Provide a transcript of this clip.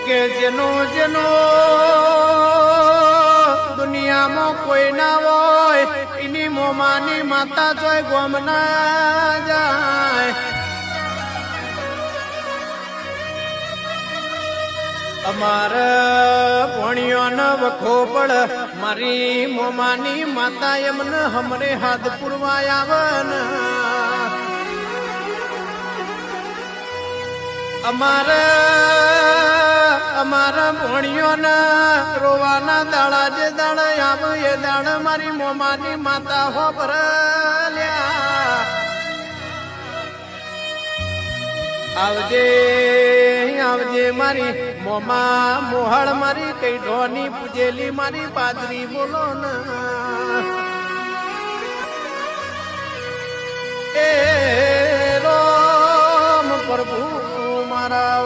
કે જેનો જેનો દુનિયામાં કોઈ ના હોય એની મોમાની માતા જોઈ ગોમ ના જાય. અમારે ભણિયોને વખો પડ મારી મોમાની માતા એમને હમરે હાથ પૂરવા આવે ને અમારા ભણિયોને રોવાના દાડા જે દાડા આવે એ દાડા મારી મોમાની માતા હો ભરલ્યા. આવજે આવજે મારી મોમા મોહળ મારી કઈ ઢોની પૂજેલી મારી બાજરી બોલો ને એ રોમ પ્રભુ મારા